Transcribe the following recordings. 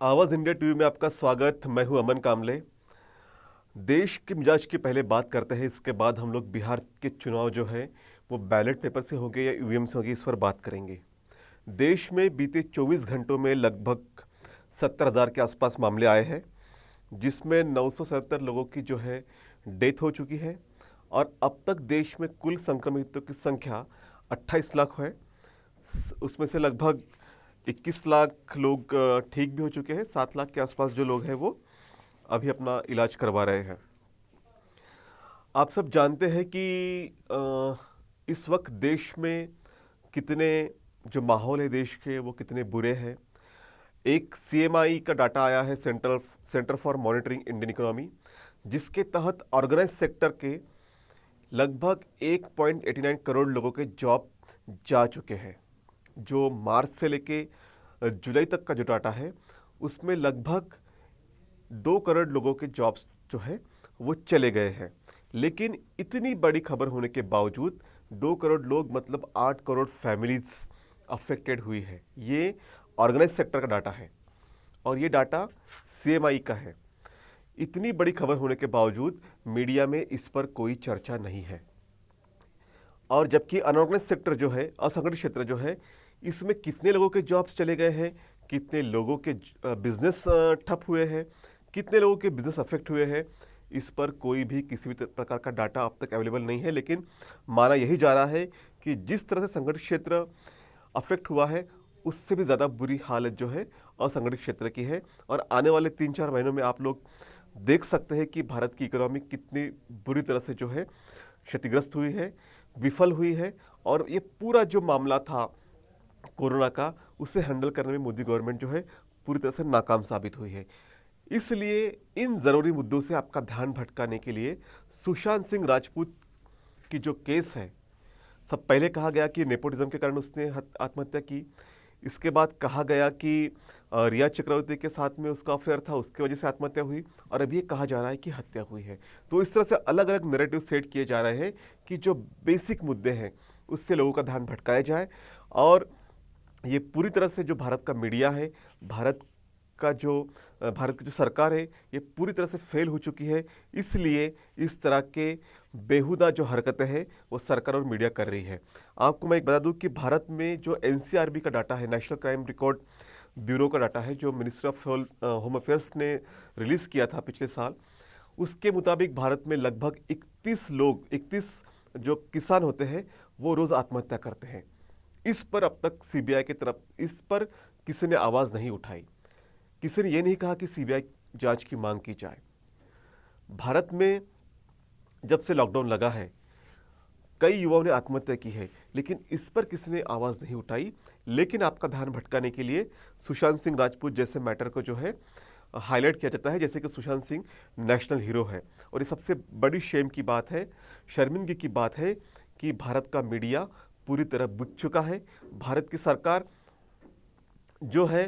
आवाज़ India TV में आपका स्वागत। मैं हूं अमन कामले। देश के मिजाज की पहले बात करते हैं, इसके बाद हम लोग बिहार के चुनाव जो है वो बैलेट पेपर से होंगे या ईवीएम से होंगे, इस पर बात करेंगे। देश में बीते 24 घंटों में लगभग 70,000 के आसपास मामले आए हैं, जिसमें 977 लोगों की जो है डेथ हो चुकी है और अब तक देश में कुल संक्रमितों की संख्या 28 लाख है। उसमें से लगभग 21 लाख लोग ठीक भी हो चुके हैं। 7 लाख के आसपास जो लोग हैं वो अभी अपना इलाज करवा रहे हैं। आप सब जानते हैं कि इस वक्त देश में कितने जो माहौल है देश के वो कितने बुरे हैं। एक सीएमआई का डाटा आया है, centre for monitoring Indian economy, जिसके तहत ऑर्गेनाइज सेक्टर के लगभग 1.89 करोड़ लोगों के जॉब जा चुके हैं। जो मार्च से लेके जुलाई तक का जो डाटा है उसमें लगभग 2 करोड़ लोगों के जॉब्स जो है वो चले गए हैं। लेकिन इतनी बड़ी खबर होने के बावजूद 2 करोड़ लोग मतलब 8 करोड़ फैमिलीज अफेक्टेड हुई है। ये ऑर्गेनाइज सेक्टर का डाटा है और ये डाटा सीएमआई का है। इतनी बड़ी खबर होने के बावजूद मीडिया में इस पर कोई चर्चा नहीं है। और जबकि अनऑर्गेनाइज सेक्टर जो है, असंगठित क्षेत्र जो है, इसमें कितने लोगों के जॉब्स चले गए हैं, कितने लोगों के बिजनेस ठप हुए हैं, कितने लोगों के बिजनेस अफेक्ट हुए हैं, इस पर कोई भी किसी भी प्रकार का डाटा अब तक अवेलेबल नहीं है। लेकिन माना यही जा रहा है कि जिस तरह से संगठित क्षेत्र अफेक्ट हुआ है उससे भी ज़्यादा बुरी हालत जो है असंगठित क्षेत्र की है। और आने वाले 3-4 महीनों में आप लोग देख सकते हैं कि भारत की इकोनॉमी कितनी बुरी तरह से जो है क्षतिग्रस्त हुई है, विफल हुई है। और ये पूरा जो मामला था कोरोना का, उसे हैंडल करने में मोदी गवर्नमेंट जो है पूरी तरह से नाकाम साबित हुई है। इसलिए इन ज़रूरी मुद्दों से आपका ध्यान भटकाने के लिए सुशांत सिंह राजपूत की जो केस है, सब पहले कहा गया कि नेपोटिज्म के कारण उसने आत्महत्या की। इसके बाद कहा गया कि रिया चक्रवर्ती के साथ में उसका अफेयर था, उसकी वजह से आत्महत्या हुई। और अभी ये कहा जा रहा है कि हत्या हुई है। तो इस तरह से अलग अलग नैरेटिव सेट किए जा रहे हैं कि जो बेसिक मुद्दे हैं उससे लोगों का ध्यान भटकाया जाए। और ये पूरी तरह से जो भारत का मीडिया है, भारत की जो सरकार है, ये पूरी तरह से फेल हो चुकी है। इसलिए इस तरह के बेहुदा जो हरकतें हैं वो सरकार और मीडिया कर रही है। आपको मैं एक बता दूं कि भारत में जो एनसीआरबी का डाटा है, नेशनल क्राइम रिकॉर्ड ब्यूरो का डाटा है, जो मिनिस्ट्री ऑफ होम अफेयर्स ने रिलीज़ किया था पिछले साल, उसके मुताबिक भारत में लगभग 31 जो किसान होते हैं वो रोज़ आत्महत्या करते हैं। इस पर अब तक सीबीआई की तरफ इस पर किसी ने आवाज़ नहीं उठाई। किसी ने ये नहीं कहा कि सीबीआई जांच की मांग की जाए। भारत में जब से लॉकडाउन लगा है कई युवाओं ने आत्महत्या की है, लेकिन इस पर किसी ने आवाज़ नहीं उठाई। लेकिन आपका ध्यान भटकाने के लिए सुशांत सिंह राजपूत जैसे मैटर को जो है हाईलाइट किया जाता है, जैसे कि सुशांत सिंह नेशनल हीरो है। और ये सबसे बड़ी शेम की बात है, शर्मिंदगी की बात है कि भारत का मीडिया पूरी तरह बुझ चुका है। भारत की सरकार जो है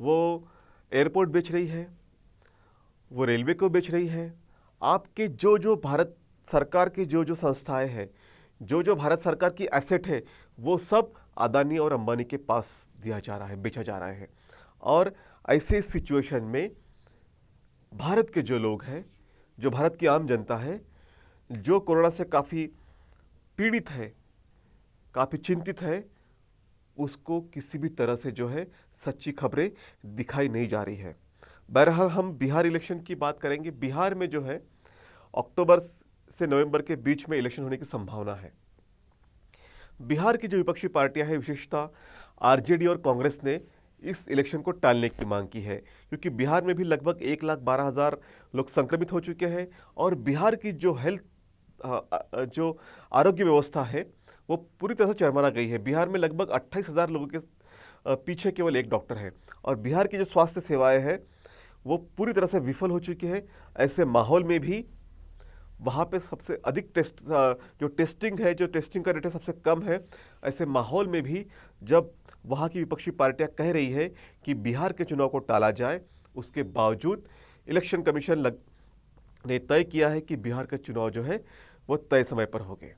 वो एयरपोर्ट बेच रही है, वो रेलवे को बेच रही है। आपके जो भारत सरकार की जो संस्थाएं हैं, जो भारत सरकार की एसेट है, वो सब अदानी और अंबानी के पास दिया जा रहा है, बेचा जा रहा है। और ऐसे सिचुएशन में भारत के जो लोग हैं, जो भारत की आम जनता है, जो कोरोना से काफ़ी पीड़ित है, काफ़ी चिंतित है, उसको किसी भी तरह से जो है सच्ची खबरें दिखाई नहीं जा रही है। बहरहाल हम बिहार इलेक्शन की बात करेंगे। बिहार में जो है अक्टूबर से नवंबर के बीच में इलेक्शन होने की संभावना है। बिहार की जो विपक्षी पार्टियां हैं, विशेषतः आरजेडी और कांग्रेस ने इस इलेक्शन को टालने की मांग की है, क्योंकि बिहार में भी लगभग 1,12,000 लोग संक्रमित हो चुके हैं। और बिहार की जो जो आरोग्य व्यवस्था है वो पूरी तरह से चरमरा गई है। बिहार में लगभग 28,000 लोगों के पीछे केवल एक डॉक्टर है। और बिहार की जो स्वास्थ्य सेवाएं हैं वो पूरी तरह से विफल हो चुकी है। ऐसे माहौल में भी वहाँ पे सबसे अधिक जो टेस्टिंग का रेट है सबसे कम है। ऐसे माहौल में भी जब वहाँ की विपक्षी पार्टियाँ कह रही है कि बिहार के चुनाव को टाला जाए, उसके बावजूद इलेक्शन कमीशन ने तय किया है कि बिहार का चुनाव जो है वो तय समय पर होंगे।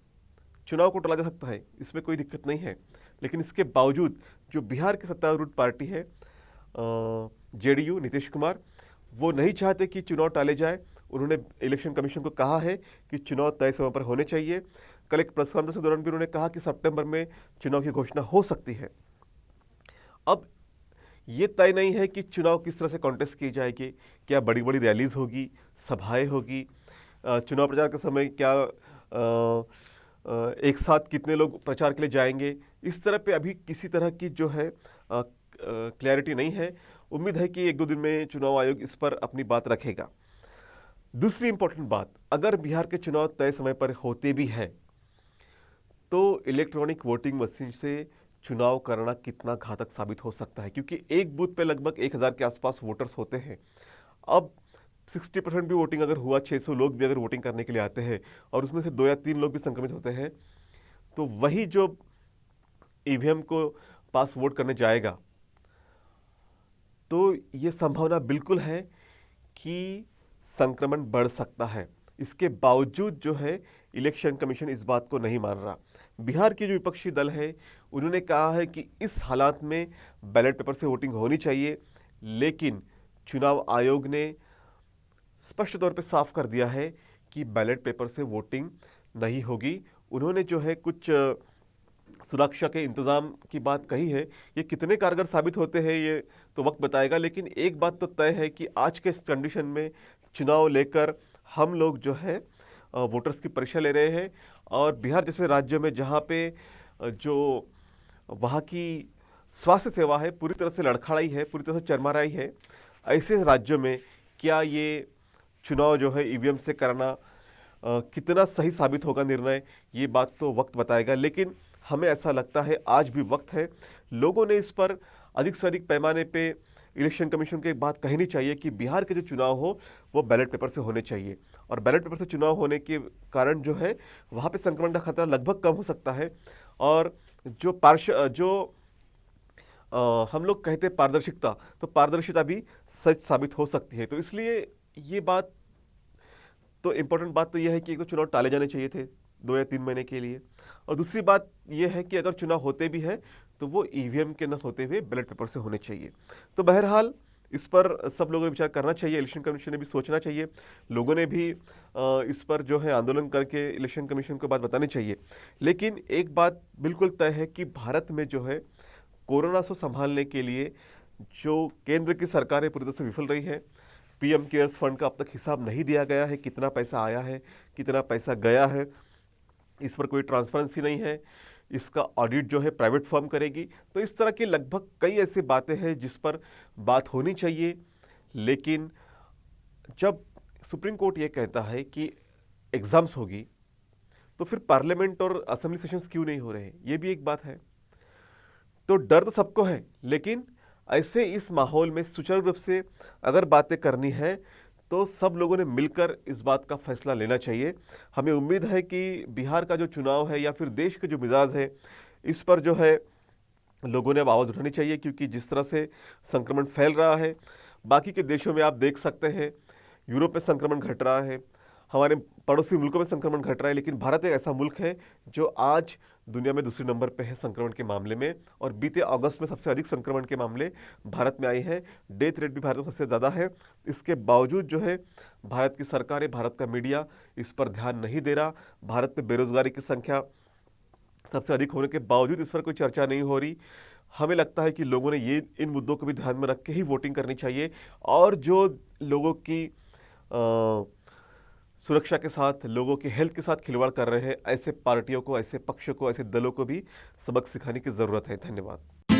चुनाव को टाला जा सकता है, इसमें कोई दिक्कत नहीं है। लेकिन इसके बावजूद जो बिहार की सत्तारूढ़ पार्टी है, जेडीयू नीतीश कुमार वो नहीं चाहते कि चुनाव टाले जाए। उन्होंने इलेक्शन कमीशन को कहा है कि चुनाव तय समय पर होने चाहिए। कल एक प्रेस कॉन्फ्रेंस के दौरान भी उन्होंने कहा कि सितंबर में चुनाव की घोषणा हो सकती है। अब ये तय नहीं है कि चुनाव किस तरह से कॉन्टेस्ट की जाएगी, क्या बड़ी बड़ी रैलीज होगी, सभाएं होगी, चुनाव प्रचार के समय क्या एक साथ कितने लोग प्रचार के लिए जाएंगे, इस तरह पे अभी किसी तरह की जो है क्लैरिटी नहीं है। उम्मीद है कि एक दो दिन में चुनाव आयोग इस पर अपनी बात रखेगा। दूसरी इंपॉर्टेंट बात, अगर बिहार के चुनाव तय समय पर होते भी हैं तो इलेक्ट्रॉनिक वोटिंग मशीन से चुनाव करना कितना घातक साबित हो सकता है, क्योंकि एक बूथ पे लगभग 1000 के आसपास वोटर्स होते हैं। अब 60% भी वोटिंग अगर हुआ, 600 लोग भी अगर वोटिंग करने के लिए आते हैं और उसमें से 2 या 3 लोग भी संक्रमित होते हैं, तो वही जो ईवीएम को पास वोट करने जाएगा, तो ये संभावना बिल्कुल है कि संक्रमण बढ़ सकता है। इसके बावजूद जो है इलेक्शन कमीशन इस बात को नहीं मान रहा। बिहार के जो विपक्षी दल है उन्होंने कहा है कि इस हालात में बैलेट पेपर से वोटिंग होनी चाहिए, लेकिन चुनाव आयोग ने स्पष्ट तौर पे साफ कर दिया है कि बैलेट पेपर से वोटिंग नहीं होगी। उन्होंने जो है कुछ सुरक्षा के इंतजाम की बात कही है। ये कितने कारगर साबित होते हैं ये तो वक्त बताएगा, लेकिन एक बात तो तय है कि आज के इस कंडीशन में चुनाव लेकर हम लोग जो है वोटर्स की परीक्षा ले रहे हैं। और बिहार जैसे राज्य में जहाँ पे जो वहाँ की स्वास्थ्य सेवा है पूरी तरह से लड़खड़ाई है, पूरी तरह से चरमराई है, ऐसे राज्यों में क्या ये चुनाव जो है ईवीएम से करना कितना सही साबित होगा निर्णय, ये बात तो वक्त बताएगा। लेकिन हमें ऐसा लगता है आज भी वक्त है। लोगों ने इस पर अधिक से अधिक पैमाने पे इलेक्शन कमीशन को एक बात कहनी चाहिए कि बिहार के जो चुनाव हो वो बैलेट पेपर से होने चाहिए, और बैलेट पेपर से चुनाव होने के कारण जो है वहाँ पे संक्रमण का खतरा लगभग कम हो सकता है। और जो हम लोग कहते हैं पारदर्शिता, तो पारदर्शिता भी सच साबित हो सकती है। तो इसलिए ये बात तो इम्पोर्टेंट बात तो यह है कि एक तो चुनाव टाले जाने चाहिए थे 2 या 3 महीने के लिए, और दूसरी बात यह है कि अगर चुनाव होते भी हैं तो वो ईवीएम के न होते हुए बैलेट पेपर से होने चाहिए। तो बहरहाल इस पर सब लोगों ने विचार करना चाहिए, इलेक्शन कमीशन ने भी सोचना चाहिए, लोगों ने भी इस पर जो है आंदोलन करके इलेक्शन कमीशन को बात बतानी चाहिए। लेकिन एक बात बिल्कुल तय है कि भारत में जो है कोरोना से संभालने के लिए जो केंद्र की सरकार है पूरी तरह से विफल रही है। पीएम केयर्स फंड का अब तक हिसाब नहीं दिया गया है, कितना पैसा आया है, कितना पैसा गया है, इस पर कोई ट्रांसपेरेंसी नहीं है। इसका ऑडिट जो है प्राइवेट फर्म करेगी। तो इस तरह की लगभग कई ऐसी बातें हैं जिस पर बात होनी चाहिए। लेकिन जब सुप्रीम कोर्ट ये कहता है कि एग्ज़ाम्स होगी, तो फिर पार्लियामेंट और असेंबली सेशंस क्यों नहीं हो रहे, ये भी एक बात है। तो डर तो सबको है, लेकिन ऐसे इस माहौल में सुचारू रूप से अगर बातें करनी है तो सब लोगों ने मिलकर इस बात का फैसला लेना चाहिए। हमें उम्मीद है कि बिहार का जो चुनाव है या फिर देश के जो मिजाज है, इस पर जो है लोगों ने अब आवाज़ उठानी चाहिए, क्योंकि जिस तरह से संक्रमण फैल रहा है बाकी के देशों में आप देख सकते हैं, यूरोप में संक्रमण घट रहा है, हमारे पड़ोसी मुल्कों में संक्रमण घट रहा है, लेकिन भारत एक ऐसा मुल्क है जो आज दुनिया में दूसरे नंबर पे है संक्रमण के मामले में। और बीते अगस्त में सबसे अधिक संक्रमण के मामले भारत में आए हैं, डेथ रेट भी भारत में सबसे ज़्यादा है। इसके बावजूद जो है भारत की सरकारें, भारत का मीडिया इस पर ध्यान नहीं दे रहा। भारत में बेरोजगारी की संख्या सबसे अधिक होने के बावजूद इस पर कोई चर्चा नहीं हो रही। हमें लगता है कि लोगों ने इन मुद्दों को भी ध्यान में रख के ही वोटिंग करनी चाहिए, और जो लोगों की सुरक्षा के साथ, लोगों की हेल्थ के साथ खिलवाड़ कर रहे हैं, ऐसे पार्टियों को, ऐसे पक्षों को, ऐसे दलों को भी सबक सिखाने की ज़रूरत है। धन्यवाद।